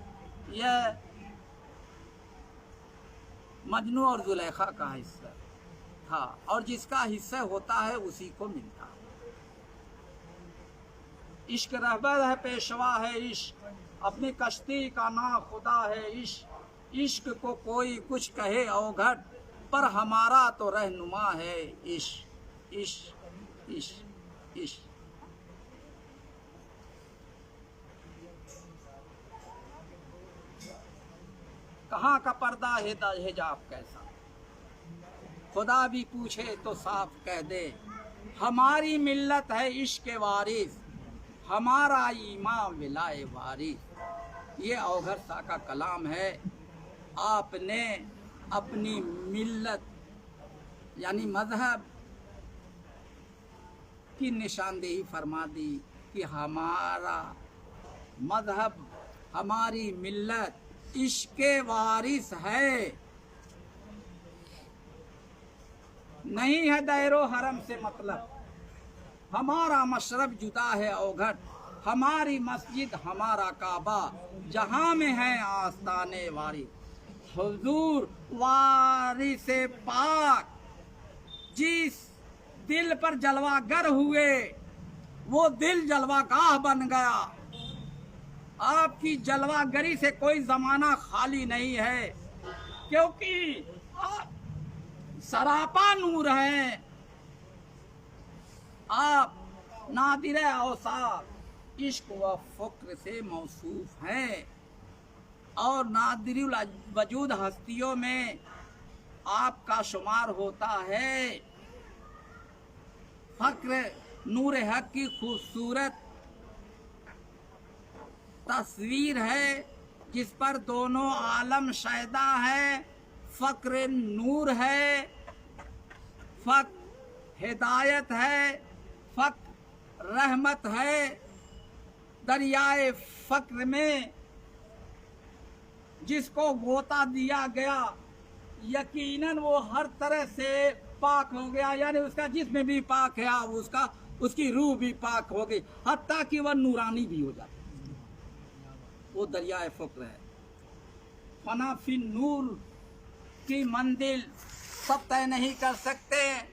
यह मजनू और जुलेखा का हिस्सा था और जिसका हिस्सा होता है उसी को मिलता है। इश्क रहबर है, पेशवा है इश्क, अपनी कश्ती का ना खुदा है इश्क। इश्क को कोई कुछ कहे अवघट, पर हमारा तो रहनुमा है इश्क। इश्क इश्क इश्क। कहाँ का पर्दा है हिजाब कैसा, खुदा भी पूछे तो साफ कह दे। हमारी मिल्लत है इश्क वारिस, हमारा ईमान विलाए वारिस। ये अवघर सा का कलाम है। आपने अपनी मिल्लत यानी मजहब की निशानदेही फरमा दी कि हमारा मजहब, हमारी मिल्लत इश्क वारिस है। नहीं है दायरो हरम से मतलब, हमारा मशरब जुदा है अवघट। हमारी मस्जिद हमारा काबा, जहाँ में है आस्ताने वारिस। हुजूर वारिस पाक जिस दिल पर जलवागर हुए वो दिल जलवागाह बन गया। आपकी जलवागरी से कोई जमाना खाली नहीं है, क्योंकि आप सरापा नूर हैं। आप नादिर औसाफ इश्क व फ़क्र से मौसूफ हैं और नादिरुल वजूद हस्तियों में आपका शुमार होता है। फ़क्र नूर हक की खूबसूरत तस्वीर है, जिस पर दोनों आलम शैदा है, फक्र नूर है, फक्र हिदायत है, फक्र रहमत है। दरियाए फक्र में जिसको गोता दिया गया, यकीनन वो हर तरह से पाक हो गया, यानी उसका जिस्म भी पाक है, उसकी रूह भी पाक हो गई, हत्ता कि वह नूरानी भी हो जाती। वो दरियाए फक्र है। फना फी नूर की मंजिल सब तय नहीं कर सकते,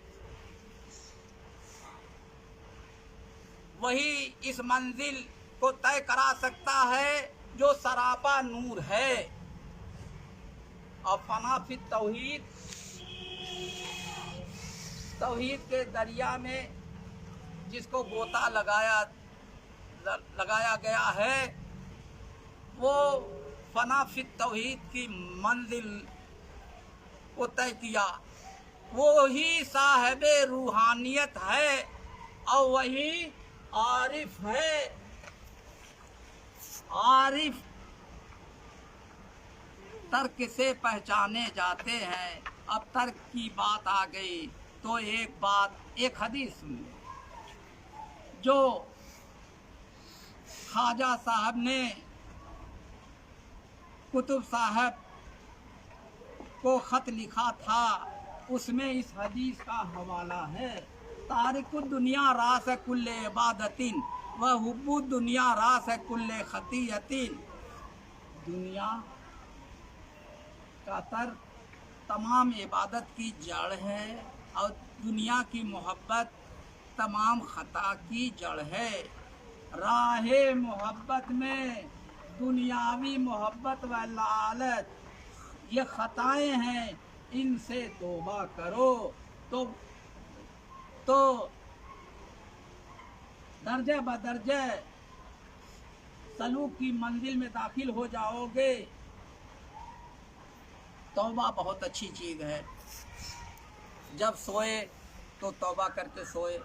वही इस मंजिल को तय करा सकता है जो सरापा नूर है। और फना फी तौहीद, तौहीद के दरिया में जिसको गोता लगाया गया है, वो फना फी तौहीद की मंजिल को तय किया। वो ही साहिब रूहानियत है और वही आरिफ है। आरिफ तर्क से पहचाने जाते हैं। अब तर्क की बात आ गई तो एक हदीस सुन लो, जो ख्वाजा साहब ने कुतुब साहब को खत लिखा था, उसमें इस हदीस का हवाला है। तारिकुद दुनिया रास कुल्ले इबादतिन व हुब्बुद दुनिया रास कुल्ले खतियतिन। दुनिया का तर्क तमाम इबादत की जड़ है और दुनिया की मोहब्बत तमाम खता की जड़ है। राहे मोहब्बत में दुनियावी मोहब्बत व लालच ये खताएं हैं, इनसे तौबा करो तो दर्जे बदर्जे सलूक की मंजिल में दाखिल हो जाओगे। तौबा बहुत अच्छी चीज़ है। जब सोए तो तौबा करके सोए।